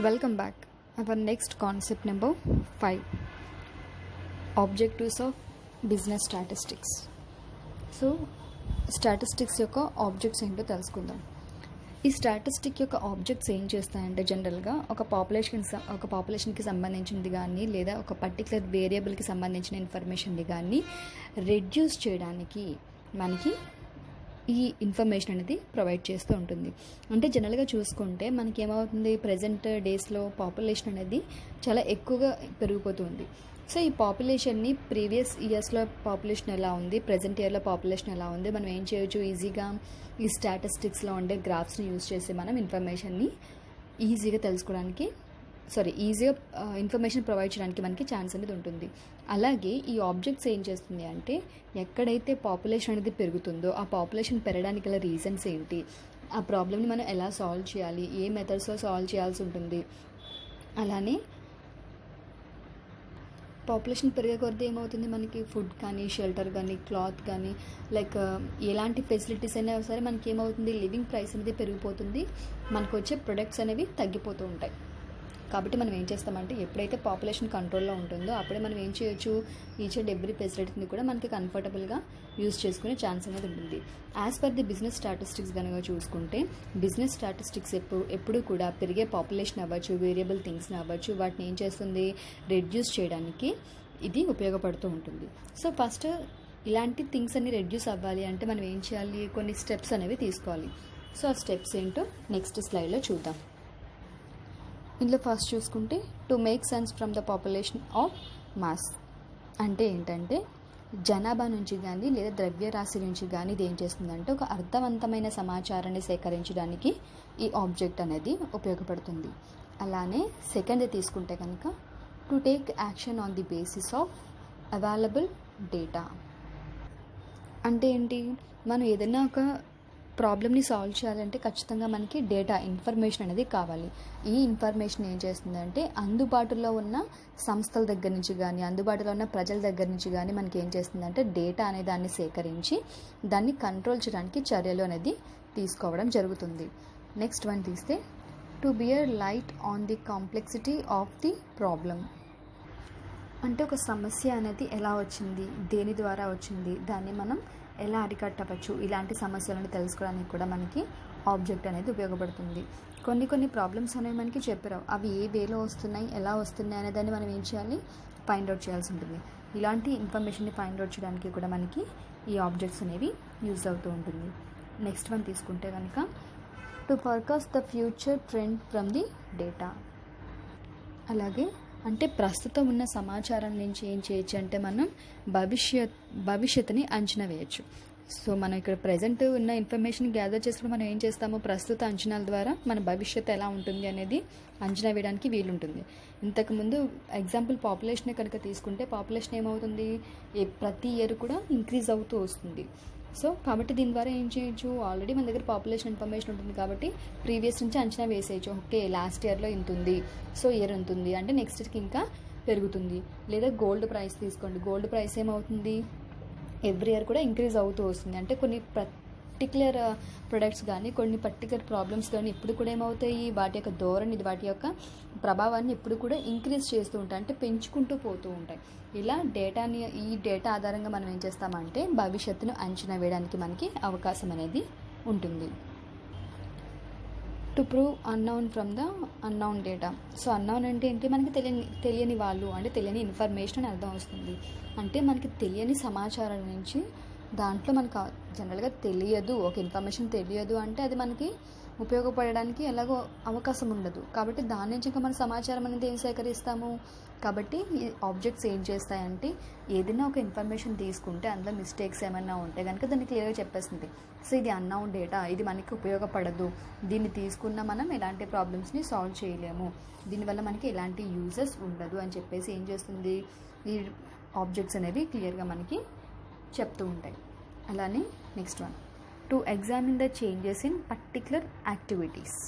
Welcome back. Our next concept number 5, objectives of business statistics. So statistics యొక్క objects ఏంటో తెలుసుకుందాం. ఈ statistic యొక్క ఆబ్జెక్ట్స్ ఏం చేస్తాయంటే జనరల్గా ఒక పాపులేషన్కి సంబంధించింది కానీ లేదా ఒక పర్టికులర్ వేరియబుల్కి సంబంధించిన ఇన్ఫర్మేషన్ని కానీ రెడ్యూస్ చేయడానికి మనకి ఈ ఇన్ఫర్మేషన్ అనేది ప్రొవైడ్ చేస్తూ ఉంటుంది. అంటే జనరల్గా చూసుకుంటే మనకి ఏమవుతుంది, ప్రజెంట్ డేస్లో పాపులేషన్ అనేది చాలా ఎక్కువగా పెరిగిపోతుంది. సో ఈ పాపులేషన్ని ప్రీవియస్ ఇయర్స్లో పాపులేషన్ ఎలా ఉంది, ప్రజెంట్ ఇయర్లో పాపులేషన్ ఎలా ఉంది, మనం ఏం చేయొచ్చు, ఈజీగా ఈ స్టాటిస్టిక్స్లో ఉండే గ్రాఫ్స్ని యూజ్ చేసి మనం ఇన్ఫర్మేషన్ని ఈజీగా తెలుసుకోవడానికి ఈజీగా ఇన్ఫర్మేషన్ ప్రొవైడ్ చేయడానికి మనకి ఛాన్స్ అనేది ఉంటుంది. అలాగే ఈ ఆబ్జెక్ట్స్ ఏం చేస్తుంది అంటే ఎక్కడైతే పాపులేషన్ అనేది పెరుగుతుందో ఆ పాపులేషన్ పెరగడానికి గల రీజన్స్ ఏంటి, ఆ ప్రాబ్లమ్ని మనం ఎలా సాల్వ్ చేయాలి, ఏ మెథడ్స్లో సాల్వ్ చేయాల్సి ఉంటుంది. అలానే పాపులేషన్ పెరిగే కొద్దీ ఏమవుతుంది, మనకి ఫుడ్ కానీ షెల్టర్ కానీ క్లాత్ కానీ ఎలాంటి ఫెసిలిటీస్ అయినా సరే మనకి ఏమవుతుంది, లివింగ్ ప్రైస్ అనేది పెరిగిపోతుంది, మనకు వచ్చే ప్రొడక్ట్స్ అనేవి తగ్గిపోతూ ఉంటాయి. కాబట్టి మనం ఏం చేస్తామంటే ఎప్పుడైతే పాపులేషన్ కంట్రోల్లో ఉంటుందో అప్పుడే మనం ఏం చేయొచ్చు, ఈచ్ అండ్ ఎవ్రీ ఫెసిలిటీని కూడా మనకి కంఫర్టబుల్గా యూజ్ చేసుకునే ఛాన్స్ అనేది ఉంటుంది. As per the business statistics కనుక చూసుకుంటే బిజినెస్ స్టాటిస్టిక్స్ ఎప్పుడు కూడా పెరిగే పాపులేషన్ అవ్వచ్చు, వేరియబుల్ థింగ్స్ని అవ్వచ్చు, వాటిని ఏం చేస్తుంది, రెడ్యూస్ చేయడానికి ఇది ఉపయోగపడుతూ ఉంటుంది. సో ఫస్ట్ ఇలాంటి థింగ్స్ అన్ని రెడ్యూస్ అవ్వాలి అంటే మనం ఏం చేయాలి, కొన్ని స్టెప్స్ అనేవి తీసుకోవాలి. సో ఆ స్టెప్స్ ఏంటో నెక్స్ట్ స్లైడ్లో చూద్దాం. ఇందులో ఫస్ట్ చూసుకుంటే to make sense from the population of mass అంటే ఏంటంటే జనాభా నుంచి కానీ లేదా ద్రవ్యరాశి నుంచి కానీ ఇది ఏం చేస్తుందంటే ఒక అర్థవంతమైన సమాచారాన్ని సేకరించడానికి ఈ ఆబ్జెక్ట్ అనేది ఉపయోగపడుతుంది. అలానే సెకండ్ తీసుకుంటే కనుక to take action on the basis of available data అంటే ఏంటి, మనం ఏదైనా ఒక ప్రాబ్లమ్ని సాల్వ్ చేయాలంటే ఖచ్చితంగా మనకి డేటా ఇన్ఫర్మేషన్ అనేది కావాలి. ఈ ఇన్ఫర్మేషన్ ఏం చేస్తుందంటే అందుబాటులో ఉన్న సంస్థల దగ్గర నుంచి కానీ అందుబాటులో ఉన్న ప్రజల దగ్గర నుంచి కానీ మనకి ఏం చేస్తుందంటే డేటా అనే దాన్ని సేకరించి దాన్ని కంట్రోల్ చేయడానికి చర్యలు అనేది తీసుకోవడం జరుగుతుంది. నెక్స్ట్ వన్ తీస్తే to bear light on the complexity of the problem అంటే ఒక సమస్య అనేది ఎలా వచ్చింది, దేని ద్వారా వచ్చింది, దాన్ని మనం ఎలా అరికట్టవచ్చు, ఇలాంటి సమస్యలను తెలుసుకోవడానికి కూడా మనకి ఆబ్జెక్ట్ అనేది ఉపయోగపడుతుంది. కొన్ని ప్రాబ్లమ్స్ అనేవి మనకి చెప్పరావు, అవి ఏ వేలో వస్తున్నాయి, ఎలా వస్తున్నాయి అనే దాన్ని మనం ఏం చేయాలి, ఫైండ్ అవుట్ చేయాల్సి ఉంటుంది. ఇలాంటి ఇన్ఫర్మేషన్ని ఫైండ్ అవుట్ చేయడానికి కూడా మనకి ఈ ఆబ్జెక్ట్స్ అనేవి యూజ్ అవుతూ ఉంటుంది. నెక్స్ట్ వన్ తీసుకుంటే కనుక to forecast the future trend from the data అలాగే అంటే ప్రస్తుతం ఉన్న సమాచారం నుంచి ఏం చేయొచ్చు అంటే మనం భవిష్యత్తుని అంచనా వేయచ్చు. సో మనం ఇక్కడ ప్రజెంట్ ఉన్న ఇన్ఫర్మేషన్ గ్యాదర్ చేసుకుని మనం ఏం చేస్తాము, ప్రస్తుత అంచనాల ద్వారా మన భవిష్యత్తు ఎలా ఉంటుంది అనేది అంచనా వేయడానికి వీలుంటుంది. ఇంతకుముందు ఎగ్జాంపుల్ పాపులేషన్ కనుక తీసుకుంటే పాపులేషన్ ఏమవుతుంది, ప్రతి ఇయర్ కూడా ఇంక్రీజ్ అవుతూ వస్తుంది. సో కాబట్టి దీని ద్వారా ఏం చేయొచ్చు, ఆల్రెడీ మన దగ్గర పాపులేషన్ ఇన్ఫర్మేషన్ ఉంటుంది కాబట్టి ప్రీవియస్ నుంచి అంచనా వేసేయచ్చు. ఓకే, లాస్ట్ ఇయర్లో ఇంత ఉంది, సో ఇయర్ ఎంత ఉంది అంటే నెక్స్ట్ ఇయర్కి ఇంకా పెరుగుతుంది. లేదా గోల్డ్ ప్రైస్ తీసుకోండి, గోల్డ్ ప్రైస్ ఏమవుతుంది, ఎవ్రీ ఇయర్ కూడా ఇంక్రీజ్ అవుతూ వస్తుంది. అంటే కొన్ని పర్టికులర్ ప్రొడక్ట్స్ కానీ కొన్ని పర్టికులర్ ప్రాబ్లమ్స్ కానీ ఇప్పుడు కూడా ఏమవుతాయి, వాటి యొక్క ధోరణి వాటి యొక్క ప్రభావాన్ని ఎప్పుడు కూడా ఇంక్రీజ్ చేస్తూ ఉంటాయి, అంటే పెంచుకుంటూ పోతూ ఉంటాయి. ఇలా ఈ డేటా ఆధారంగా మనం ఏం చేస్తామంటే భవిష్యత్తును అంచనా వేయడానికి మనకి అవకాశం అనేది ఉంటుంది. To prove unknown from the unknown data. So unknown అంటే ఏంటి, మనకి తెలియని వాళ్ళు అంటే తెలియని ఇన్ఫర్మేషన్ అని అర్థం వస్తుంది. అంటే మనకి తెలియని సమాచారం నుంచి దాంట్లో మనకు జనరల్గా తెలియదు, ఒక ఇన్ఫర్మేషన్ తెలియదు అంటే అది మనకి ఉపయోగపడడానికి ఎలాగో అవకాశం ఉండదు. కాబట్టి దాని నుంచి ఇంకా మన సమాచారం అనేది ఏం సేకరిస్తాము. కాబట్టి ఈ ఆబ్జెక్ట్స్ ఏం చేస్తాయంటే ఏదైనా ఒక ఇన్ఫర్మేషన్ తీసుకుంటే అందులో మిస్టేక్స్ ఏమైనా ఉంటే కనుక దాన్ని క్లియర్గా చెప్పేస్తుంది. సో ఇది అన్నౌన్ డేటా, ఇది మనకి ఉపయోగపడదు, దీన్ని తీసుకున్న మనం ఎలాంటి ప్రాబ్లమ్స్ని సాల్వ్ చేయలేము, దీనివల్ల మనకి ఎలాంటి యూజెస్ ఉండదు అని చెప్పేసి ఏం చేస్తుంది, ఈ ఆబ్జెక్ట్స్ అనేవి క్లియర్గా మనకి చెప్తూ ఉంటాయి. అలానే next one to examine the changes in particular activities.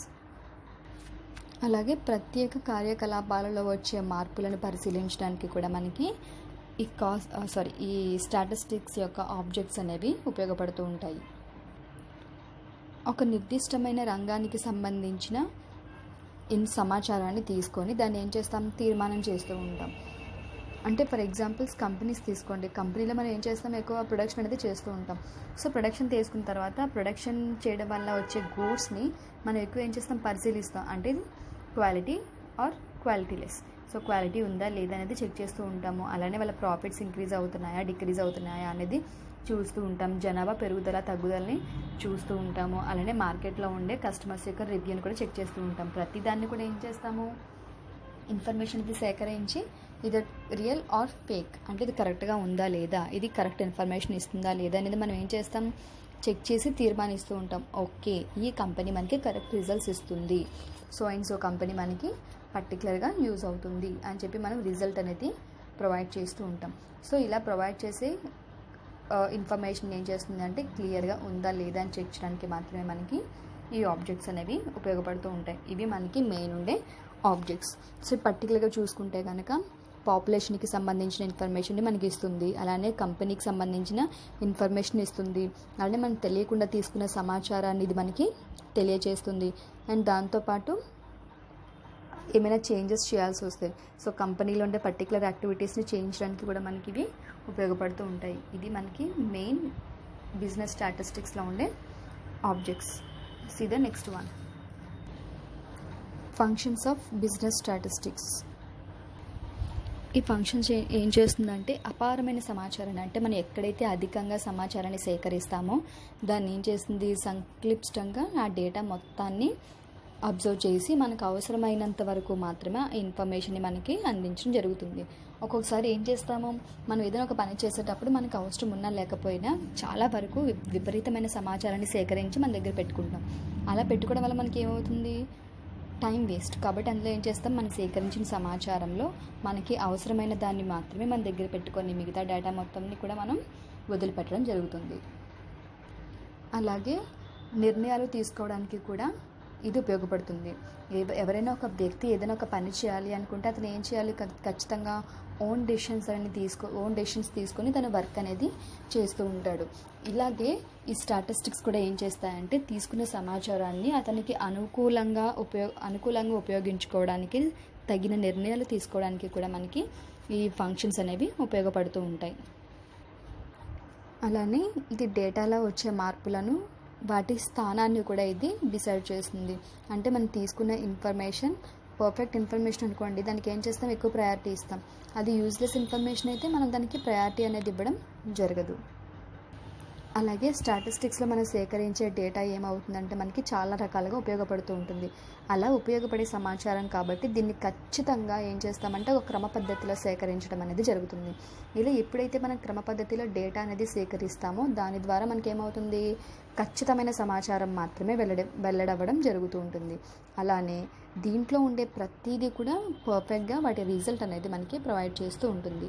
అలాగే ప్రత్యేక కార్యకలాపాలలో వచ్చే మార్పులను పరిశీలించడానికి కూడా మనకి ఈ స్టాటిస్టిక్స్ యొక్క ఆబ్జెక్ట్స్ అనేవి ఉపయోగపడుతూ ఉంటాయి. ఒక నిర్దిష్టమైన రంగానికి సంబంధించిన సమాచారాన్ని తీసుకొని దాన్ని ఏం చేస్తాం, తీర్మానం చేస్తూ ఉంటాం. అంటే ఫర్ ఎగ్జాంపుల్స్ కంపెనీస్ తీసుకోండి. కంపెనీలో మనం ఏం చేస్తాం, ఎక్కువ ప్రొడక్షన్ అనేది చేస్తూ ఉంటాం. సో ప్రొడక్షన్ తీసుకున్న తర్వాత ప్రొడక్షన్ చేయడం వల్ల వచ్చే గూడ్స్ని మనం ఎక్కువ ఏం చేస్తాం, పరిశీలిస్తాం. అంటే ఇది quality are quality less. So quality ఉందా లేదా అనేది చెక్ చేస్తూ ఉంటాము. అలానే వాళ్ళ ప్రాఫిట్స్ ఇంక్రీజ్ అవుతున్నాయా డిక్రీజ్ అవుతున్నాయా అనేది చూస్తూ ఉంటాం. జనాభా పెరుగుదల తగ్గుదలని చూస్తూ ఉంటాము. అలానే మార్కెట్లో ఉండే కస్టమర్స్ యొక్క రివ్యూని కూడా చెక్ చేస్తూ ఉంటాం. ప్రతిదాన్ని కూడా ఏం చేస్తాము, ఇన్ఫర్మేషన్ ఇది సేకరించి ఇది రియల్ ఆర్ ఫేక్, అంటే ఇది కరెక్ట్గా ఉందా లేదా, ఇది కరెక్ట్ ఇన్ఫర్మేషన్ ఇస్తుందా లేదా అనేది మనం ఏం చేస్తాం, చెక్ చేసి తీర్మానిస్తూ ఉంటాం. ఓకే, ఈ కంపెనీ మనకి కరెక్ట్ రిజల్ట్స్ ఇస్తుంది, సో అండ్ సో కంపెనీ మనకి పర్టికులర్గా యూజ్ అవుతుంది అని చెప్పి మనం రిజల్ట్ అనేది ప్రొవైడ్ చేస్తూ ఉంటాం. సో ఇలా ప్రొవైడ్ చేసే ఇన్ఫర్మేషన్ ఏం చేస్తుంది అంటే క్లియర్గా ఉందా లేదా అని చెక్ చేయడానికి మాత్రమే మనకి ఈ ఆబ్జెక్ట్స్ అనేవి ఉపయోగపడుతూ ఉంటాయి. ఇవి మనకి మెయిన్ ఉండే ఆబ్జెక్ట్స్. సో పర్టికులర్గా చూసుకుంటే కనుక పాపులేషన్కి సంబంధించిన ఇన్ఫర్మేషన్ని మనకి ఇస్తుంది, అలానే కంపెనీకి సంబంధించిన ఇన్ఫర్మేషన్ ఇస్తుంది, అలానే మనకు తెలియకుండా తీసుకున్న సమాచారాన్ని ఇది మనకి తెలియచేస్తుంది. అండ్ దాంతోపాటు ఏమైనా చేంజెస్ చేయాల్సి వస్తాయి, సో కంపెనీలో ఉండే పర్టికులర్ యాక్టివిటీస్ని చేయించడానికి కూడా మనకి ఇవి ఉపయోగపడుతూ ఉంటాయి. ఇది మనకి మెయిన్ బిజినెస్ స్టాటిస్టిక్స్లో ఉండే objects. See the next one, functions of business statistics. ఈ ఫంక్షన్స్ ఏం చేస్తుందంటే అపారమైన సమాచారాన్ని, అంటే మనం ఎక్కడైతే అధికంగా సమాచారాన్ని సేకరిస్తామో దాన్ని ఏం చేస్తుంది, సంక్లిష్టంగా ఆ డేటా మొత్తాన్ని అబ్జర్వ్ చేసి మనకు అవసరమైనంత వరకు మాత్రమే ఆ ఇన్ఫర్మేషన్ని మనకి అందించడం జరుగుతుంది. ఒక్కొక్కసారి ఏం చేస్తాము, మనం ఏదైనా ఒక పని చేసేటప్పుడు మనకు అవసరం ఉన్నా లేకపోయినా చాలా వరకు విపరీతమైన సమాచారాన్ని సేకరించి మన దగ్గర పెట్టుకుంటాం. అలా పెట్టుకోవడం వల్ల మనకి ఏమవుతుంది, టైం వేస్ట్. కాబట్టి అందులో ఏం చేస్తాం, మనం సేకరించిన సమాచారంలో మనకి అవసరమైన దాన్ని మాత్రమే మన దగ్గర పెట్టుకొని మిగతా డేటా మొత్తాన్ని కూడా మనం వదిలిపెట్టడం జరుగుతుంది. అలాగే నిర్ణయాలు తీసుకోవడానికి కూడా ఇది ఉపయోగపడుతుంది. ఎవరైనా ఒక వ్యక్తి ఏదైనా ఒక పని చేయాలి అనుకుంటే అతను ఏం చేయాలి, ఖచ్చితంగా ఓన్ డెసిషన్స్ తీసుకొని తన వర్క్ అనేది చేస్తూ ఉంటాడు. ఇలాగే ఈ స్టాటిస్టిక్స్ కూడా ఏం చేస్తాయంటే తీసుకునే సమాచారాన్ని అతనికి అనుకూలంగా ఉపయోగించుకోవడానికి, తగిన నిర్ణయాలు తీసుకోవడానికి కూడా మనకి ఈ ఫంక్షన్స్ అనేవి ఉపయోగపడుతూ ఉంటాయి. అలానే ఇది డేటాలో వచ్చే మార్పులను, వాటి స్థానాన్ని కూడా ఇది డిసైడ్ చేస్తుంది. అంటే మనం తీసుకున్న ఇన్ఫర్మేషన్ పర్ఫెక్ట్ ఇన్ఫర్మేషన్ అనుకోండి, దానికి ఏం చేస్తాం, ఎక్కువ ప్రయారిటీ ఇస్తాం. అది యూజ్లెస్ ఇన్ఫర్మేషన్ అయితే మనం దానికి ప్రయారిటీ అనేది ఇవ్వడం జరగదు. అలాగే స్టాటిస్టిక్స్లో మనం సేకరించే డేటా ఏమవుతుందంటే మనకి చాలా రకాలుగా ఉపయోగపడుతూ ఉంటుంది. అలా ఉపయోగపడే సమాచారం కాబట్టి దీన్ని ఖచ్చితంగా ఏం చేస్తామంటే ఒక క్రమ పద్ధతిలో సేకరించడం అనేది జరుగుతుంది. ఇలా ఎప్పుడైతే మనం క్రమ పద్ధతిలో డేటా అనేది సేకరిస్తామో దాని ద్వారా మనకేమవుతుంది, ఖచ్చితమైన సమాచారం మాత్రమే వెల్లడవ్వడం జరుగుతూ ఉంటుంది. అలానే దీంట్లో ఉండే ప్రతిదీ కూడా పర్ఫెక్ట్గా వాటి రిజల్ట్ అనేది మనకి ప్రొవైడ్ చేస్తూ ఉంటుంది.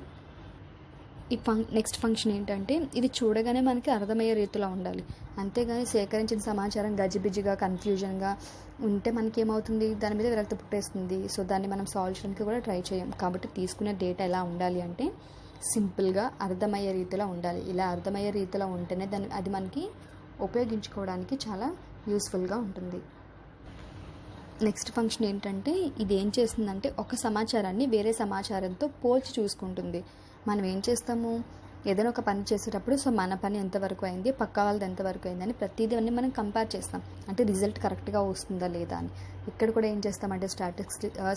ఈ నెక్స్ట్ ఫంక్షన్ ఏంటంటే ఇది చూడగానే మనకి అర్థమయ్యే రీతిలో ఉండాలి. అంతేగాని సేకరించిన సమాచారం గజిబిజిగా కన్ఫ్యూజన్గా ఉంటే మనకి ఏమవుతుంది, దాని మీద విరక్తి పుట్టేస్తుంది. సో దాన్ని మనం సాల్వ్ చేయడానికి కూడా ట్రై చేయం. కాబట్టి తీసుకునే డేటా ఎలా ఉండాలి అంటే సింపుల్గా అర్థమయ్యే రీతిలో ఉండాలి. ఇలా అర్థమయ్యే రీతిలో ఉంటేనే అది మనకి ఉపయోగించుకోవడానికి చాలా యూస్ఫుల్గా ఉంటుంది. నెక్స్ట్ ఫంక్షన్ ఏంటంటే ఇది ఏం చేస్తుందంటే ఒక సమాచారాన్ని వేరే సమాచారంతో పోల్చి చూసుకుంటుంది. మనం ఏం చేస్తాము, ఏదైనా ఒక పని చేసేటప్పుడు సో మన పని ఎంతవరకు అయింది, పక్క వాళ్ళది ఎంతవరకు అయిందని ప్రతిదీ మనం కంపేర్ చేస్తాం. అంటే రిజల్ట్ కరెక్ట్గా వస్తుందా లేదా అని. ఇక్కడ కూడా ఏం చేస్తామంటే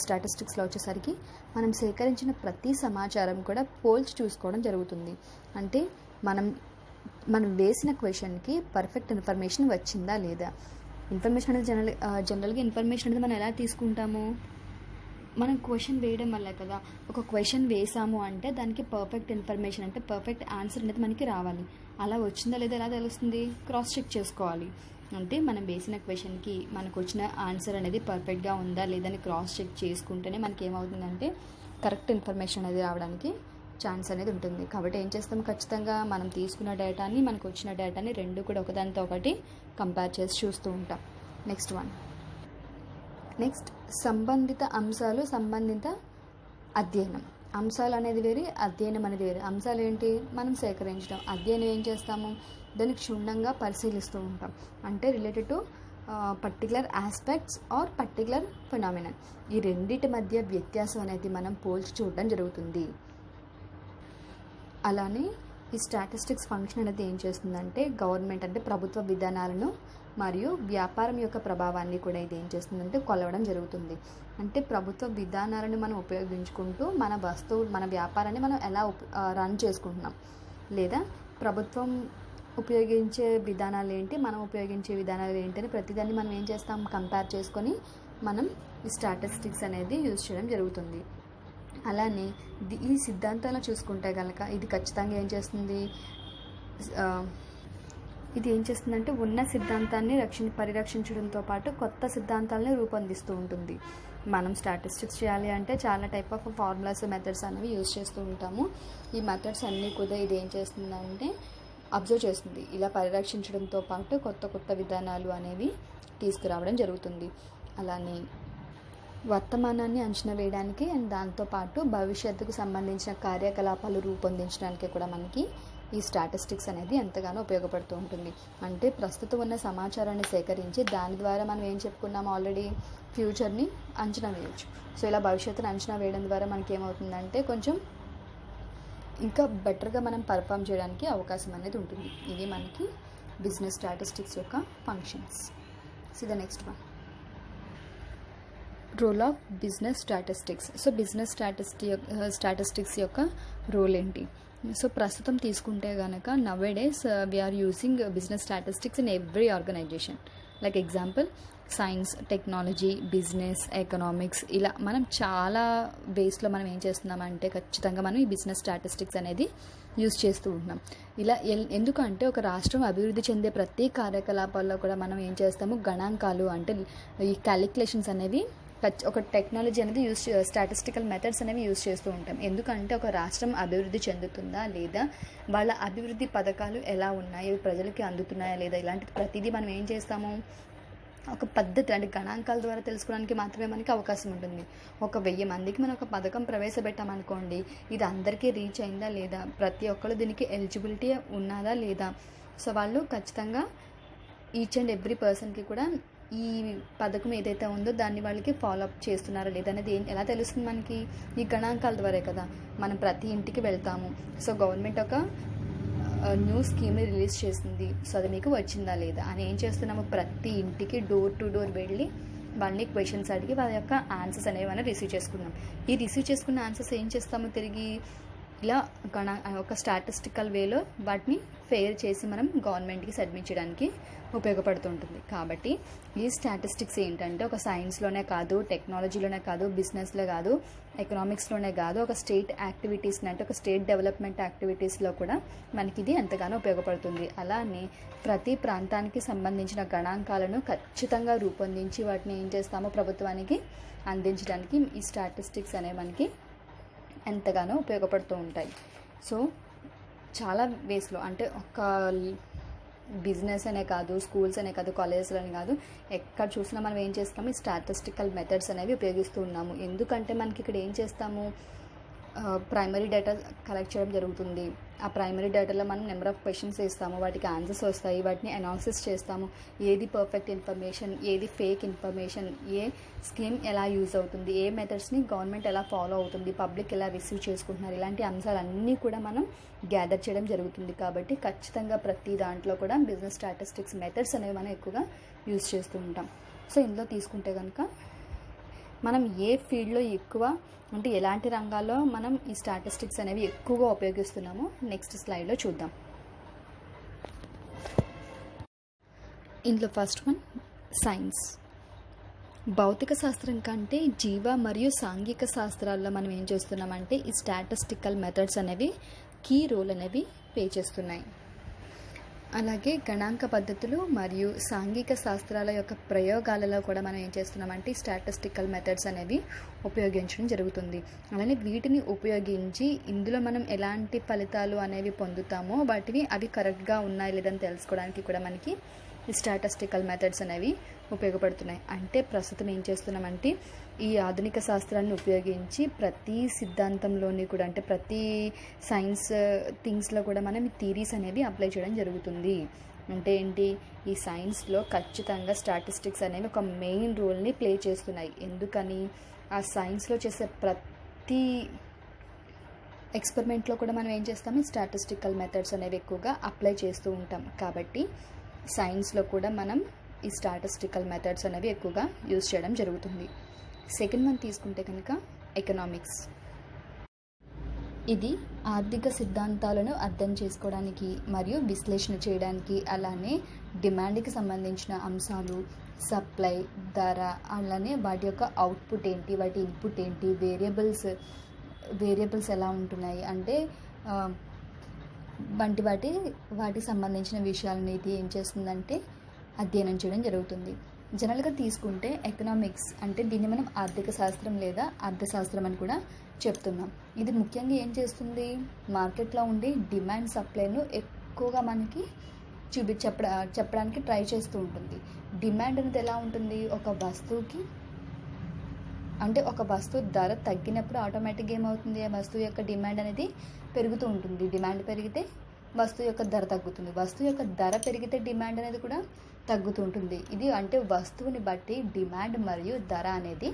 స్టాటిస్టిక్స్లో వచ్చేసరికి మనం సేకరించిన ప్రతి సమాచారం కూడా పోల్చి చూసుకోవడం జరుగుతుంది. అంటే మనం వేసిన క్వశ్చన్కి పర్ఫెక్ట్ ఇన్ఫర్మేషన్ వచ్చిందా లేదా. ఇన్ఫర్మేషన్ అనేది జనరల్గా ఇన్ఫర్మేషన్ అనేది మనం ఎలా తీసుకుంటాము, మనం క్వశ్చన్ వేయడం వల్ల కదా. ఒక క్వశ్చన్ వేసాము అంటే దానికి పర్ఫెక్ట్ ఇన్ఫర్మేషన్ అంటే పర్ఫెక్ట్ ఆన్సర్ అనేది మనకి రావాలి. అలా వచ్చిందా లేదా ఎలా తెలుస్తుంది, క్రాస్ చెక్ చేసుకోవాలి. అంటే మనం వేసిన క్వశ్చన్కి మనకు వచ్చిన ఆన్సర్ అనేది పర్ఫెక్ట్గా ఉందా లేదని క్రాస్ చెక్ చేసుకుంటేనే మనకి ఏమవుతుందంటే కరెక్ట్ ఇన్ఫర్మేషన్ అనేది రావడానికి ఛాన్స్ అనేది ఉంటుంది. కాబట్టి ఏం చేస్తాం, ఖచ్చితంగా మనం తీసుకున్న డేటాని మనకు వచ్చిన డేటాని రెండు కూడా ఒకదానితో ఒకటి కంపేర్ చేసి చూస్తూ ఉంటాం. నెక్స్ట్ సంబంధిత అంశాలు, సంబంధిత అధ్యయనం. అంశాలు అనేది వేరే, అధ్యయనం అనేది వేరే. అంశాలు ఏంటి, మనం సేకరించడం. అధ్యయనం ఏం చేస్తాము, దాన్ని క్షుణ్ణంగా పరిశీలిస్తూ ఉంటాం. అంటే related to particular aspects or particular phenomenon. ఈ రెండిటి మధ్య వ్యత్యాసం అనేది మనం పోల్చి చూడడం జరుగుతుంది. అలానే ఈ స్టాటిస్టిక్స్ ఫంక్షన్ అనేది ఏం చేస్తుందంటే గవర్నమెంట్ అంటే ప్రభుత్వ విధానాలను మరియు వ్యాపారం యొక్క ప్రభావాన్ని కూడా ఇది ఏం చేస్తుందంటే కొలవడం జరుగుతుంది. అంటే ప్రభుత్వ విధానాలను మనం ఉపయోగించుకుంటూ మన వ్యాపారాన్ని మనం ఎలా రన్ చేసుకుంటున్నాం, లేదా ప్రభుత్వం ఉపయోగించే విధానాలు ఏంటి, మనం ఉపయోగించే విధానాలు ఏంటి అని ప్రతిదాన్ని మనం ఏం చేస్తాం, కంపేర్ చేసుకొని మనం ఈ స్టాటిస్టిక్స్ అనేది యూజ్ చేయడం జరుగుతుంది. అలానే ఈ సిద్ధాంతాలను చూసుకుంటే కనుక ఇది ఖచ్చితంగా ఇది ఏం చేస్తుందంటే ఉన్న సిద్ధాంతాన్ని పరిరక్షించడంతో పాటు కొత్త సిద్ధాంతాలని రూపొందిస్తూ ఉంటుంది. మనం స్టాటిస్టిక్స్ చేయాలి అంటే చాలా టైప్ ఆఫ్ ఫార్ములాస్, మెథడ్స్ అనేవి యూజ్ చేస్తూ ఉంటాము. ఈ మెథడ్స్ అన్నీ కూడా ఇది ఏం చేస్తుందంటే అబ్జర్వ్ చేస్తుంది. ఇలా పరిరక్షించడంతో పాటు కొత్త కొత్త విధానాలు అనేవి తీసుకురావడం జరుగుతుంది. అలానే వర్తమానాన్ని అంచనా వేయడానికి అండ్ దాంతోపాటు భవిష్యత్తుకు సంబంధించిన కార్యకలాపాలు రూపొందించడానికి కూడా మనకి ఈ స్టాటిస్టిక్స్ అనేది ఎంతగానో ఉపయోగపడుతూ ఉంటుంది. అంటే ప్రస్తుతం ఉన్న సమాచారాన్ని సేకరించి దాని ద్వారా మనం ఏం చెప్పుకున్నాము ఆల్రెడీ, ఫ్యూచర్ని అంచనా వేయవచ్చు. సో ఇలా భవిష్యత్తుని అంచనా వేయడం ద్వారా మనకి ఏమవుతుందంటే కొంచెం ఇంకా బెటర్గా మనం పర్ఫామ్ చేయడానికి అవకాశం అనేది ఉంటుంది. ఇది మనకి బిజినెస్ స్టాటిస్టిక్స్ యొక్క functions. So the next one, role of business statistics. So business statistics యొక్క రోల్ ఏంటి? సో ప్రస్తుతం తీసుకుంటే కనుక nowadays we are using business statistics in every organisation. Like example science, technology, business, economics, ఇలా మనం చాలా వేస్లో మనం ఏం చేస్తున్నామంటే ఖచ్చితంగా మనం ఈ బిజినెస్ స్టాటిస్టిక్స్ అనేది యూజ్ చేస్తూ ఉంటున్నాం. ఇలా ఎందుకంటే ఒక రాష్ట్రం అభివృద్ధి చెందే ప్రతి కార్యకలాపాల్లో కూడా మనం ఏం చేస్తాము, గణాంకాలు అంటే ఈ క్యాలిక్యులేషన్స్ అనేవి ఒక టెక్నాలజీ అనేది స్టాటిస్టికల్ మెథడ్స్ అనేవి యూజ్ చేస్తూ ఉంటాం. ఎందుకంటే ఒక రాష్ట్రం అభివృద్ధి చెందుతుందా లేదా, వాళ్ళ అభివృద్ధి పథకాలు ఎలా ఉన్నాయి, ప్రజలకి అందుతున్నాయా లేదా, ఇలాంటి ప్రతిదీ మనం ఏం చేస్తాము, ఒక పద్ధతి అంటే గణాంకాల ద్వారా తెలుసుకోవడానికి మాత్రమే మనకి అవకాశం ఉంటుంది. 1000 మందికి మనం ఒక పథకం ప్రవేశపెట్టామనుకోండి, ఇది అందరికీ రీచ్ అయిందా లేదా, ప్రతి ఒక్కరు దీనికి ఎలిజిబిలిటీ ఉన్నదా లేదా, సో వాళ్ళు ఖచ్చితంగా ఈచ్ అండ్ ఎవ్రీ పర్సన్కి కూడా ఈ పథకం ఏదైతే ఉందో దాన్ని వాళ్ళకి ఫాలో అప్ చేస్తున్నారా లేదా అనేది ఎలా తెలుస్తుంది మనకి, ఈ గణాంకాల ద్వారా కదా. మనం ప్రతి ఇంటికి వెళ్తాము, సో గవర్నమెంట్ ఒక న్యూ స్కీమ్ని రిలీజ్ చేసింది, సో అది మీకు వచ్చిందా లేదా అని ఏం చేస్తున్నాము, ప్రతి ఇంటికి డోర్ టు డోర్ వెళ్ళి వాళ్ళని క్వశ్చన్స్ అడిగి వాళ్ళ యొక్క ఆన్సర్స్ అనేవి మనం రిసీవ్ చేసుకున్నాం. ఈ రిసీవ్ చేసుకున్న ఆన్సర్స్ ఏం చేస్తాము, తిరిగి ఇలా ఒక స్టాటిస్టికల్ వేలో వాటిని ఫెయిర్ చేసి మనం గవర్నమెంట్కి సబ్మిట్ చేయడానికి ఉపయోగపడుతుంటుంది. కాబట్టి ఈ స్టాటిస్టిక్స్ ఏంటంటే ఒక సైన్స్లోనే కాదు, టెక్నాలజీలోనే కాదు, బిజినెస్లో కాదు, ఎకనామిక్స్లోనే కాదు, ఒక స్టేట్ యాక్టివిటీస్ని అంటే ఒక స్టేట్ డెవలప్మెంట్ యాక్టివిటీస్లో కూడా మనకి ఇది ఎంతగానో ఉపయోగపడుతుంది. అలానే ప్రతి ప్రాంతానికి సంబంధించిన గణాంకాలను ఖచ్చితంగా రూపొందించి వాటిని ఏం చేస్తామో ప్రభుత్వానికి అందించడానికి ఈ స్టాటిస్టిక్స్ అనేవి మనకి ఎంతగానో ఉపయోగపడుతూ ఉంటాయి. సో చాలా వేస్లో అంటే ఒక బిజినెస్ అనే కాదు, స్కూల్స్ అనే కాదు, కాలేజెస్లో అనే కాదు, ఎక్కడ చూసినా మనం ఏం చేస్తాము, ఈ స్టాటిస్టికల్ మెథడ్స్ అనేవి ఉపయోగిస్తూ ఉన్నాము. ఎందుకంటే మనకి ఇక్కడ ఏం చేస్తాము, ప్రైమరీ డేటా కలెక్ట్ చేయడం జరుగుతుంది. ఆ ప్రైమరీ డేటాలో మనం నెంబర్ ఆఫ్ క్వశ్చన్స్ వేస్తాము, వాటికి ఆన్సర్స్ వస్తాయి, వాటిని అనాలిసిస్ చేస్తాము. ఏది పర్ఫెక్ట్ ఇన్ఫర్మేషన్, ఏది ఫేక్ ఇన్ఫర్మేషన్, ఏ స్కీమ్ ఎలా యూజ్ అవుతుంది, ఏ మెథడ్స్ని గవర్నమెంట్ ఎలా ఫాలో అవుతుంది, పబ్లిక్ ఎలా రిసీవ్ చేసుకుంటున్నారు, ఇలాంటి అంశాలన్నీ కూడా మనం గ్యాదర్ చేయడం జరుగుతుంది. కాబట్టి ఖచ్చితంగా ప్రతి దాంట్లో కూడా బిజినెస్ స్టాటిస్టిక్స్ మెథడ్స్ అనేవి మనం ఎక్కువగా యూజ్ చేస్తూ ఉంటాం. సో ఇందులో తీసుకుంటే కనుక మనం ఏ ఫీల్డ్లో ఎక్కువ అంటే ఎలాంటి రంగాల్లో మనం ఈ స్టాటిస్టిక్స్ అనేవి ఎక్కువగా ఉపయోగిస్తున్నామో నెక్స్ట్ స్లైడ్లో చూద్దాం. ఇందులో ఫస్ట్ వన్ సైన్స్. భౌతిక శాస్త్రం కంటే జీవ మరియు సాంఘిక శాస్త్రాల్లో మనం ఏం చేస్తున్నామంటే ఈ స్టాటిస్టికల్ మెథడ్స్ అనేవి కీ రోల్ అనేవి ప్లే చేస్తున్నాయి. అలాగే గణాంక పద్ధతులు మరియు సాంఘిక శాస్త్రాల యొక్క ప్రయోగాలలో కూడా మనం ఏం చేస్తున్నామంటే స్టాటిస్టికల్ మెథడ్స్ అనేవి ఉపయోగించడం జరుగుతుంది. అలానే వీటిని ఉపయోగించి ఇందులో మనం ఎలాంటి ఫలితాలు అనేవి పొందుతామో అవి కరెక్ట్గా ఉన్నాయి లేదని తెలుసుకోవడానికి కూడా మనకి ఈ స్టాటిస్టికల్ మెథడ్స్ అనేవి ఉపయోగపడుతున్నాయి. అంటే ప్రస్తుతం ఏం చేస్తున్నామంటే ఈ ఆధునిక శాస్త్రాన్ని ఉపయోగించి ప్రతి సిద్ధాంతంలోని కూడా అంటే ప్రతి సైన్స్ థింగ్స్లో కూడా మనం ఈ థీరీస్ అనేవి అప్లై చేయడం జరుగుతుంది. అంటే ఏంటి, ఈ సైన్స్లో ఖచ్చితంగా స్టాటిస్టిక్స్ అనేవి ఒక మెయిన్ రోల్ని ప్లే చేస్తున్నాయి. ఎందుకని, ఆ సైన్స్లో చేసే ప్రతి ఎక్స్పెరిమెంట్లో కూడా మనం ఏం చేస్తాము, స్టాటిస్టికల్ మెథడ్స్ అనేవి ఎక్కువగా అప్లై చేస్తూ ఉంటాం. కాబట్టి సైన్స్లో కూడా మనం ఈ స్టాటిస్టికల్ మెథడ్స్ అనేవి ఎక్కువగా యూజ్ చేయడం జరుగుతుంది. సెకండ్ వన్ తీసుకుంటే కనుక ఎకనామిక్స్. ఇది ఆర్థిక సిద్ధాంతాలను అర్థం చేసుకోవడానికి మరియు విశ్లేషణ చేయడానికి, అలానే డిమాండ్కి సంబంధించిన అంశాలు, సప్లై, ధర, అలానే వాటి యొక్క అవుట్పుట్ ఏంటి, వాటి ఇన్పుట్ ఏంటి, వేరియబుల్స్ ఎలా ఉంటున్నాయి అంటే వాటికి సంబంధించిన విషయాలని ఇది ఏం చేస్తుందంటే అధ్యయనం చేయడం జరుగుతుంది. జనరల్గా తీసుకుంటే ఎకనామిక్స్ అంటే దీన్ని మనం ఆర్థిక శాస్త్రం లేదా అర్థశాస్త్రం అని కూడా చెప్తున్నాం. ఇది ముఖ్యంగా ఏం చేస్తుంది, మార్కెట్లో ఉండే డిమాండ్ సప్లైను ఎక్కువగా మనకి చెప్పడానికి ట్రై చేస్తూ ఉంటుంది. డిమాండ్ అనేది ఎలా ఉంటుంది, ఒక వస్తువు ధర తగ్గినప్పుడు ఆటోమేటిక్గా ఏమవుతుంది, ఆ వస్తువు యొక్క డిమాండ్ అనేది పెరుగుతూ ఉంటుంది. డిమాండ్ పెరిగితే వస్తువు యొక్క ధర తగ్గుతుంది, వస్తువు యొక్క ధర పెరిగితే డిమాండ్ అనేది కూడా తగ్గుతూ ఉంటుంది. ఇది అంటే వస్తువుని బట్టి డిమాండ్ మరియు ధర అనేది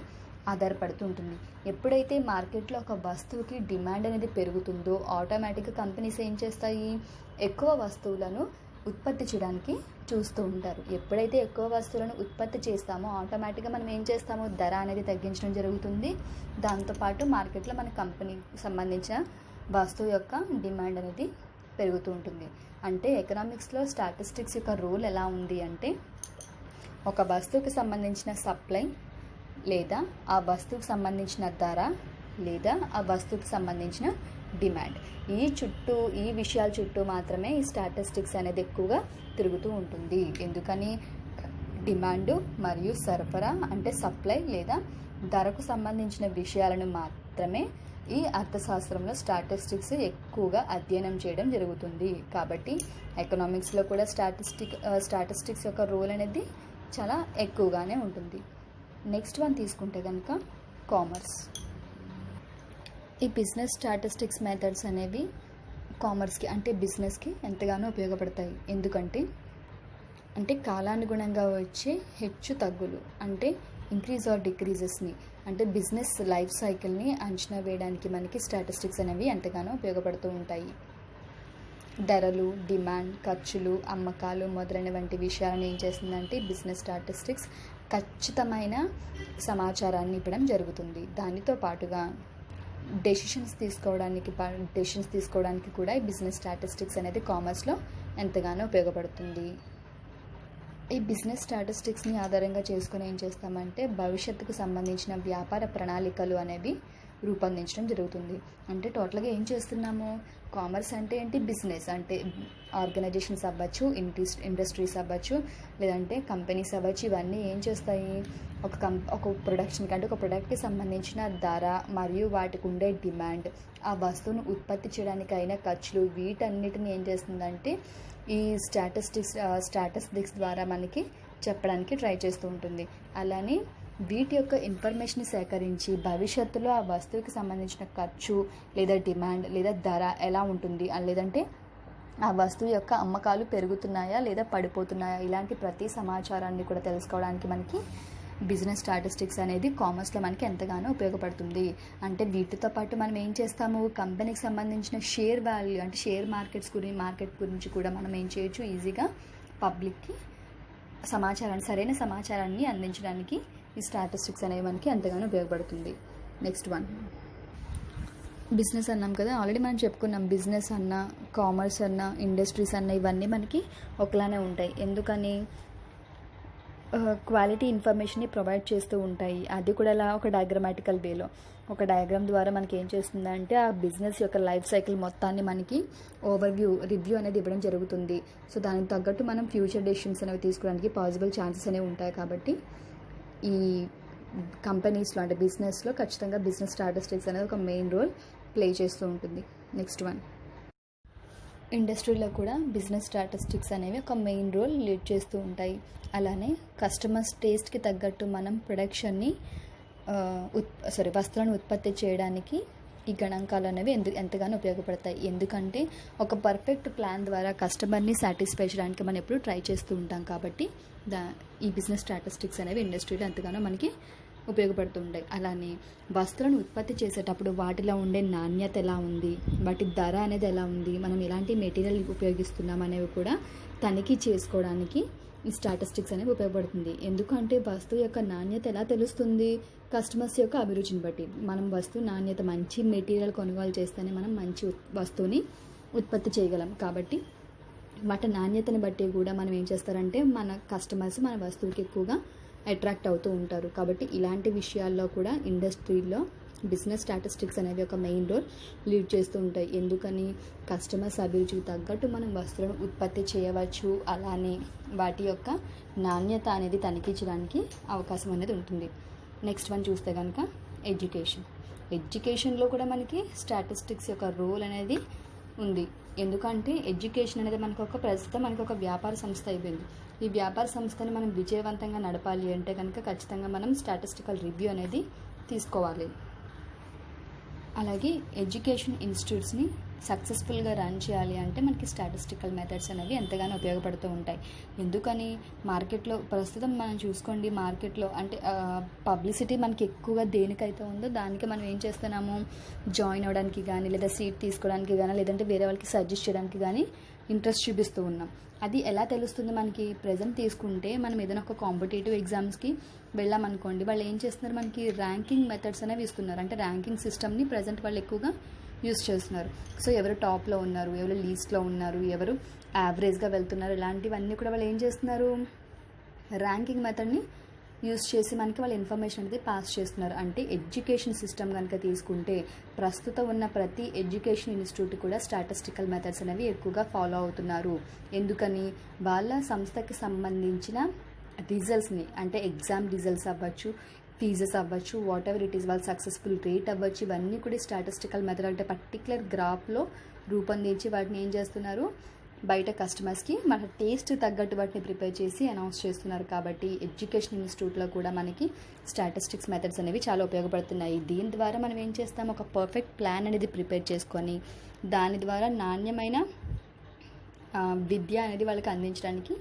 ఆధారపడుతూ ఉంటుంది. ఎప్పుడైతే మార్కెట్లో ఒక వస్తువుకి డిమాండ్ అనేది పెరుగుతుందో ఆటోమేటిక్గా కంపెనీస్ ఏం చేస్తాయి, ఎక్కువ వస్తువులను ఉత్పత్తి చేయడానికి చూస్తూ ఉంటారు. ఎప్పుడైతే ఎక్కువ వస్తువులను ఉత్పత్తి చేస్తామో ఆటోమేటిక్గా మనం ఏం చేస్తామో ధర అనేది తగ్గించడం జరుగుతుంది. దాంతోపాటు మార్కెట్లో మన కంపెనీకి సంబంధించిన వస్తువు యొక్క డిమాండ్ అనేది పెరుగుతూ ఉంటుంది. అంటే ఎకనామిక్స్లో స్టాటిస్టిక్స్ యొక్క రోల్ ఎలా ఉంది అంటే, ఒక వస్తువుకి సంబంధించిన సప్లై లేదా ఆ వస్తువుకి సంబంధించిన ధర లేదా ఆ వస్తువుకి సంబంధించిన డిమాండ్, ఈ విషయాల చుట్టూ మాత్రమే ఈ స్టాటిస్టిక్స్ అనేది ఎక్కువగా తిరుగుతూ ఉంటుంది. ఎందుకని, డిమాండు మరియు సరఫరా అంటే సప్లై లేదా ధరకు సంబంధించిన విషయాలను మాత్రమే ఈ అర్థశాస్త్రంలో స్టాటిస్టిక్స్ ఎక్కువగా అధ్యయనం చేయడం జరుగుతుంది. కాబట్టి ఎకనామిక్స్లో కూడా స్టాటిస్టిక్స్ యొక్క రోల్ అనేది చాలా ఎక్కువగానే ఉంటుంది. నెక్స్ట్ వన్ తీసుకుంటే కనుక కామర్స్. ఈ బిజినెస్ స్టాటిస్టిక్స్ మెథడ్స్ అనేవి కామర్స్కి అంటే బిజినెస్కి ఎంతగానో ఉపయోగపడతాయి. ఎందుకంటే కాలానుగుణంగా వచ్చే హెచ్చు తగ్గులు అంటే ఇంక్రీజ్ ఆర్ డిక్రీజెస్ని అంటే బిజినెస్ లైఫ్ సైకిల్ని అంచనా వేయడానికి మనకి స్టాటిస్టిక్స్ అనేవి ఎంతగానో ఉపయోగపడుతూ ఉంటాయి. ధరలు, డిమాండ్, ఖర్చులు, అమ్మకాలు మొదలైన వంటి విషయాలను ఏం చేస్తుందంటే బిజినెస్ స్టాటిస్టిక్స్ ఖచ్చితమైన సమాచారాన్ని ఇవ్వడం జరుగుతుంది. దానితో పాటుగా డెసిషన్స్ తీసుకోవడానికి కూడా ఈ బిజినెస్ స్టాటిస్టిక్స్ అనేది కామర్స్లో ఎంతగానో ఉపయోగపడుతుంది. ఈ బిజినెస్ స్టాటిస్టిక్స్ని ఆధారంగా చేసుకుని ఏం చేస్తామంటే భవిష్యత్తుకు సంబంధించిన వ్యాపార ప్రణాళికలు అనేవి రూపొందించడం జరుగుతుంది. అంటే టోటల్గా ఏం చేస్తున్నాము, కామర్స్ అంటే ఏంటి, బిజినెస్ అంటే ఆర్గనైజేషన్స్ అవ్వచ్చు, ఇండస్ట్రీస్ అవ్వచ్చు, లేదంటే కంపెనీస్ అవ్వచ్చు. ఇవన్నీ ఏం చేస్తాయి, ఒక ప్రొడక్షన్కి అంటే ఒక ప్రొడక్ట్కి సంబంధించిన ధర మరియు వాటికి ఉండే డిమాండ్, ఆ వస్తువును ఉత్పత్తి చేయడానికి అయిన ఖర్చులు, వీటన్నిటిని ఏం చేస్తుందంటే ఈ స్టాటిస్టిక్స్ ద్వారా మనకి చెప్పడానికి ట్రై చేస్తూ ఉంటుంది. అలానే వీటి యొక్క ఇన్ఫర్మేషన్ సేకరించి భవిష్యత్తులో ఆ వస్తువుకి సంబంధించిన ఖర్చు లేదా డిమాండ్ లేదా ధర ఎలా ఉంటుంది, లేదంటే ఆ వస్తువు యొక్క అమ్మకాలు పెరుగుతున్నాయా లేదా పడిపోతున్నాయా, ఇలాంటి ప్రతి సమాచారాన్ని కూడా తెలుసుకోవడానికి మనకి బిజినెస్ స్టాటిస్టిక్స్ అనేది కామర్స్లో మనకి ఎంతగానో ఉపయోగపడుతుంది. అంటే వీటితో పాటు మనం ఏం చేస్తాము, కంపెనీకి సంబంధించిన షేర్ వాల్యూ అంటే షేర్ మార్కెట్ గురించి కూడా మనం ఏం చేయొచ్చు, ఈజీగా పబ్లిక్కి సరైన సమాచారాన్ని అందించడానికి ఈ స్టాటిస్టిక్స్ అనేవి మనకి ఎంతగానో ఉపయోగపడుతుంది. నెక్స్ట్ వన్ బిజినెస్ అన్నాం కదా, ఆల్రెడీ మనం చెప్పుకున్నాం. బిజినెస్ అన్న, కామర్స్ అన్న, ఇండస్ట్రీస్ అన్న ఇవన్నీ మనకి ఒకలానే ఉంటాయి. ఎందుకని, క్వాలిటీ ఇన్ఫర్మేషన్ని ప్రొవైడ్ చేస్తూ ఉంటాయి. అది కూడా అలా ఒక డయాగ్రమాటికల్ వేలో, ఒక డయాగ్రామ్ ద్వారా మనకి ఏం చేస్తుందంటే ఆ బిజినెస్ యొక్క లైఫ్ సైకిల్ మొత్తాన్ని మనకి రివ్యూ అనేది ఇవ్వడం జరుగుతుంది. సో దానికి తగ్గట్టు మనం ఫ్యూచర్ డెసిషన్స్ అనేవి తీసుకోవడానికి పాసిబుల్ ఛాన్సెస్ అనేవి ఉంటాయి. కాబట్టి ఈ కంపెనీస్లో అంటే బిజినెస్లో ఖచ్చితంగా బిజినెస్ స్టాటిస్టిక్స్ అనేది ఒక మెయిన్ రోల్ ప్లే చేస్తూ ఉంటుంది. నెక్స్ట్ వన్ ఇండస్ట్రీలో కూడా బిజినెస్ స్టాటిస్టిక్స్ అనేవి ఒక మెయిన్ రోల్ లీడ్ చేస్తూ ఉంటాయి. అలానే కస్టమర్స్ టేస్ట్కి తగ్గట్టు మనం వస్తువులను ఉత్పత్తి చేయడానికి ఈ గణాంకాలు అనేవి ఎంతగానో ఉపయోగపడతాయి. ఎందుకంటే ఒక పర్ఫెక్ట్ ప్లాన్ ద్వారా కస్టమర్ని సాటిస్ఫై చేయడానికి మనం ఎప్పుడు ట్రై చేస్తూ ఉంటాం. కాబట్టి ఈ బిజినెస్ స్టాటిస్టిక్స్ అనేవి ఇండస్ట్రీలో ఎంతగానో మనకి ఉపయోగపడుతూ ఉంటాయి. అలానే వస్తువులను ఉత్పత్తి చేసేటప్పుడు వాటిలో ఉండే నాణ్యత ఎలా ఉంది, వాటి ధర అనేది ఎలా ఉంది, మనం ఎలాంటి మెటీరియల్ ఉపయోగిస్తున్నాం అనేవి కూడా తనిఖీ చేసుకోవడానికి ఈ స్టాటిస్టిక్స్ అనేవి ఉపయోగపడుతుంది. ఎందుకంటే వస్తువు యొక్క నాణ్యత ఎలా తెలుస్తుంది? కస్టమర్స్ యొక్క అభిరుచిని బట్టి. మనం వస్తువు నాణ్యత మంచి మెటీరియల్ కొనుగోలు చేస్తేనే మనం మంచి వస్తువుని ఉత్పత్తి చేయగలం. కాబట్టి వాటి నాణ్యతని బట్టి కూడా మనం ఏం చేస్తారంటే మన కస్టమర్స్ మన వస్తువుకి ఎక్కువగా అట్రాక్ట్ అవుతూ ఉంటారు. కాబట్టి ఇలాంటి విషయాల్లో కూడా ఇండస్ట్రీలో బిజినెస్ స్టాటిస్టిక్స్ అనేవి ఒక మెయిన్ రోల్ లీడ్ చేస్తూ ఉంటాయి. ఎందుకని కస్టమర్స్ అభిరుచికి తగ్గట్టు మనం వస్తువులను ఉత్పత్తి చేయవచ్చు. అలానే వాటి యొక్క నాణ్యత అనేది తనిఖీంచడానికి అవకాశం అనేది ఉంటుంది. నెక్స్ట్ వన్ చూస్తే కనుక ఎడ్యుకేషన్లో కూడా మనకి స్టాటిస్టిక్స్ యొక్క రోల్ అనేది ఉంది. ఎందుకంటే ఎడ్యుకేషన్ అనేది ప్రస్తుతం మనకు ఒక వ్యాపార సంస్థ అయిపోయింది. ఈ వ్యాపార సంస్థని మనం విజయవంతంగా నడపాలి అంటే కనుక ఖచ్చితంగా మనం స్టాటిస్టికల్ రివ్యూ అనేది తీసుకోవాలి. అలాగే ఎడ్యుకేషన్ ఇన్స్టిట్యూట్స్ని సక్సెస్ఫుల్గా రన్ చేయాలి అంటే మనకి స్టాటిస్టికల్ మెథడ్స్ అనేవి ఎంతగానో ఉపయోగపడుతూ ఉంటాయి. ఎందుకని మార్కెట్లో ప్రస్తుతం మనం చూసుకోండి, మార్కెట్లో అంటే పబ్లిసిటీ మనకి ఎక్కువగా దేనికైతే ఉందో దానికి మనం ఏం చేస్తున్నాము, జాయిన్ అవ్వడానికి కానీ లేదా సీట్ తీసుకోవడానికి కానీ లేదంటే వేరే వాళ్ళకి సజెస్ట్ చేయడానికి కానీ ఇంట్రెస్ట్ చూపిస్తూ ఉన్నాం. అది ఎలా తెలుస్తుంది మనకి? ప్రజెంట్ తీసుకుంటే మనం ఏదైనా ఒక కాంపిటేటివ్ ఎగ్జామ్స్కి వెళ్ళామనుకోండి, వాళ్ళు ఏం చేస్తున్నారు, మనకి ర్యాంకింగ్ మెథడ్స్ అనేవి ఇస్తున్నారు. అంటే ర్యాంకింగ్ సిస్టమ్ని ప్రజెంట్ వాళ్ళు ఎక్కువగా యూస్ చేస్తున్నారు. సో ఎవరు టాప్లో ఉన్నారు, ఎవరు లీస్ట్లో ఉన్నారు, ఎవరు యావరేజ్గా వెళ్తున్నారు, ఇలాంటివన్నీ కూడా వాళ్ళు ఏం చేస్తున్నారు, ర్యాంకింగ్ మెథడ్ని యూస్ చేసి మనకి వాళ్ళ ఇన్ఫర్మేషన్ అనేది పాస్ చేస్తున్నారు. అంటే ఎడ్యుకేషన్ సిస్టమ్ కనుక తీసుకుంటే ప్రస్తుతం ఉన్న ప్రతి ఎడ్యుకేషన్ ఇన్స్టిట్యూట్ కూడా స్టాటిస్టికల్ మెథడ్స్ అనేవి ఎక్కువగా ఫాలో అవుతున్నారు. ఎందుకని వాళ్ళ సంస్థకి సంబంధించిన రిజల్ట్స్ని అంటే ఎగ్జామ్ రిజల్ట్స్ అవ్వచ్చు, ఫీజెస్ అవ్వచ్చు, వాట్ ఎవర్ ఇట్ ఈస్, వాళ్ళ సక్సెస్ఫుల్ రేట్ అవ్వచ్చు, ఇవన్నీ కూడా స్టాటిస్టికల్ మెథడ్ అంటే పర్టికులర్ గ్రాఫ్లో రూపొందించి వాటిని ఏం చేస్తున్నారు, బయట కస్టమర్స్కి మన టేస్ట్ తగ్గట్టు వాటిని ప్రిపేర్ చేసి అనౌన్స్ చేస్తున్నారు. కాబట్టి ఎడ్యుకేషన్ ఇన్స్టిట్యూట్లో కూడా మనకి స్టాటిస్టిక్స్ మెథడ్స్ అనేవి చాలా ఉపయోగపడుతున్నాయి. దీని ద్వారా మనం ఏం చేస్తాం, ఒక పర్ఫెక్ట్ ప్లాన్ అనేది ప్రిపేర్ చేసుకొని దాని ద్వారా నాణ్యమైన విద్య అనేది వాళ్ళకి అందించడానికి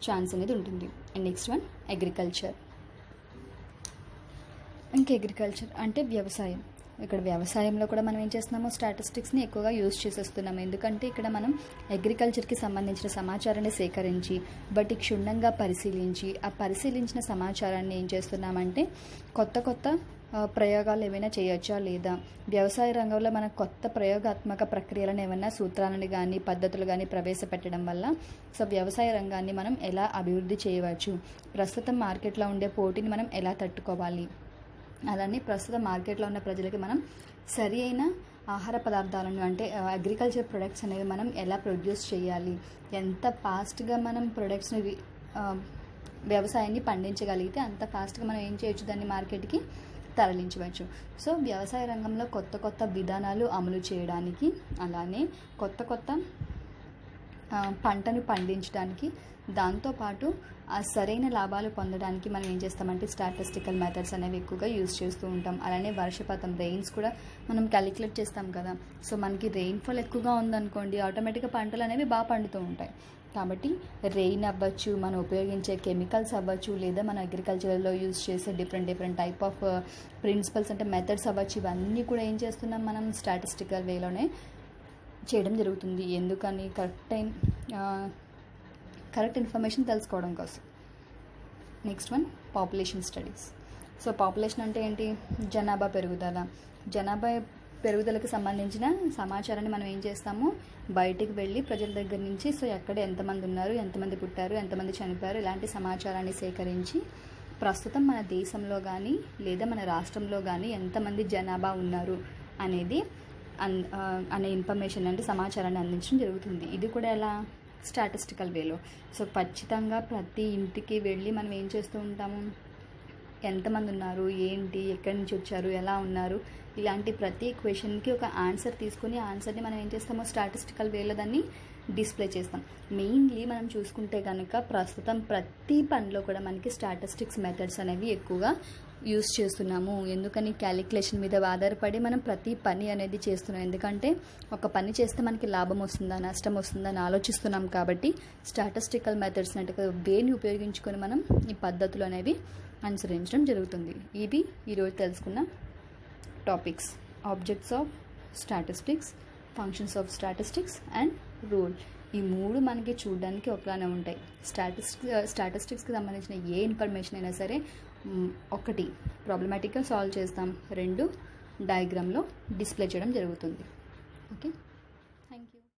ఛాన్స్ అనేది ఉంటుంది. And next one agriculture. Agriculture అంటే వ్యవసాయం. ఇక్కడ వ్యవసాయంలో కూడా మనం ఏం చేస్తున్నామో స్టాటిస్టిక్స్ని ఎక్కువగా యూజ్ చేసేస్తున్నాం. ఎందుకంటే ఇక్కడ మనం అగ్రికల్చర్కి సంబంధించిన సమాచారాన్ని సేకరించి వాటి క్షుణ్ణంగా పరిశీలించి ఆ పరిశీలించిన సమాచారాన్ని ఏం చేస్తున్నామంటే కొత్త ప్రయోగాలు ఏమైనా చేయొచ్చా లేదా, వ్యవసాయ రంగంలో మన కొత్త ప్రయోగాత్మక ప్రక్రియలను ఏమైనా సూత్రాలను కానీ పద్ధతులు కానీ ప్రవేశపెట్టడం వల్ల సో వ్యవసాయ రంగాన్ని మనం ఎలా అభివృద్ధి చేయవచ్చు, ప్రస్తుతం మార్కెట్లో ఉండే పోటీని మనం ఎలా తట్టుకోవాలి, అలానే ప్రస్తుతం మార్కెట్లో ఉన్న ప్రజలకి మనం సరి అయిన ఆహార పదార్థాలను అంటే అగ్రికల్చర్ ప్రొడక్ట్స్ అనేవి మనం ఎలా ప్రొడ్యూస్ చేయాలి, ఎంత ఫాస్ట్గా మనం ప్రొడక్ట్స్ని వ్యవసాయాన్ని పండించగలిగితే అంత ఫాస్ట్గా మనం ఏం చేయొచ్చు, దాన్ని మార్కెట్కి తరలించవచ్చు. సో వ్యవసాయ రంగంలో కొత్త విధానాలు అమలు చేయడానికి అలానే కొత్త పంటను పండించడానికి దాంతోపాటు ఆ సరైన లాభాలు పొందడానికి మనం ఏం చేస్తామంటే స్టాటిస్టికల్ మెథడ్స్ అనేవి ఎక్కువగా యూజ్ చేస్తూ ఉంటాం. అలానే వర్షపాతం రెయిన్స్ కూడా మనం క్యాలిక్యులేట్ చేస్తాం కదా. సో మనకి రెయిన్ఫాల్ ఎక్కువగా ఉందనుకోండి, ఆటోమేటిక్గా పంటలు అనేవి బాగా పండుతూ ఉంటాయి. కాబట్టి రెయిన్ అవ్వచ్చు, మనం ఉపయోగించే కెమికల్స్ అవ్వచ్చు, లేదా మన అగ్రికల్చర్లో యూజ్ చేసే డిఫరెంట్ టైప్ ఆఫ్ ప్రిన్సిపల్స్ అంటే మెథడ్స్ అవ్వచ్చు, ఇవన్నీ కూడా ఏం చేస్తున్నాం మనం స్టాటిస్టికల్ వేలోనే చేయడం జరుగుతుంది. ఎందుకని కరెక్ట్ ఇన్ఫర్మేషన్ తెలుసుకోవడం కోసం. Next one population studies. So population అంటే ఏంటి, జనాభా పెరుగుదలకు సంబంధించిన సమాచారాన్ని మనం ఏం చేస్తాము, బయటికి వెళ్ళి ప్రజల దగ్గర నుంచి సో ఎక్కడ ఎంతమంది ఉన్నారు, ఎంతమంది పుట్టారు, ఎంతమంది చనిపోయారు, ఇలాంటి సమాచారాన్ని సేకరించి ప్రస్తుతం మన దేశంలో కానీ లేదా మన రాష్ట్రంలో కానీ ఎంతమంది జనాభా ఉన్నారు అనేది అనే ఇన్ఫర్మేషన్ అంటే సమాచారాన్ని అందించడం జరుగుతుంది. ఇది కూడా ఎలా, స్టాటిస్టికల్ వేలో. సో ఖచ్చితంగా ప్రతి ఇంటికి వెళ్ళి మనం ఏం చేస్తూ ఉంటాము, ఎంతమంది ఉన్నారు, ఏంటి, ఎక్కడి నుంచి వచ్చారు, ఎలా ఉన్నారు, ఇలాంటి ప్రతి క్వశ్చన్కి ఒక ఆన్సర్ తీసుకొని ఆన్సర్ని మనం ఏం చేస్తామో స్టాటిస్టికల్ వేలో దాన్ని డిస్ప్లే చేస్తాం. మెయిన్లీ మనం చూసుకుంటే కనుక ప్రస్తుతం ప్రతి పనిలో కూడా మనకి స్టాటిస్టిక్స్ మెథడ్స్ అనేవి ఎక్కువగా యూస్ చేస్తున్నాము, ఎందుకని క్యాలిక్యులేషన్ మీద ఆధారపడి మనం ప్రతి పని అనేది చేస్తున్నాం. ఎందుకంటే ఒక పని చేస్తే మనకి లాభం వస్తుందా నష్టం వస్తుందా అని ఆలోచిస్తున్నాం. కాబట్టి స్టాటిస్టికల్ మెథడ్స్ అంటే వేని ఉపయోగించుకొని మనం ఈ పద్ధతులు అనేవి అనుసరించడం జరుగుతుంది. ఇవి ఈరోజు తెలుసుకున్న topics: objects of statistics, functions of statistics and rule. ఈ మూడు మనకి చూడడానికి ఒకలానే ఉంటాయి. స్టాటిస్టిక్స్కి సంబంధించిన ఏ ఇన్ఫర్మేషన్ అయినా సరే, ఒకటి ప్రాబ్లమాటిక్గా సాల్వ్ చేస్తాం, రెండు డయాగ్రామ్లో డిస్ప్లే చేయడం జరుగుతుంది. ఓకే.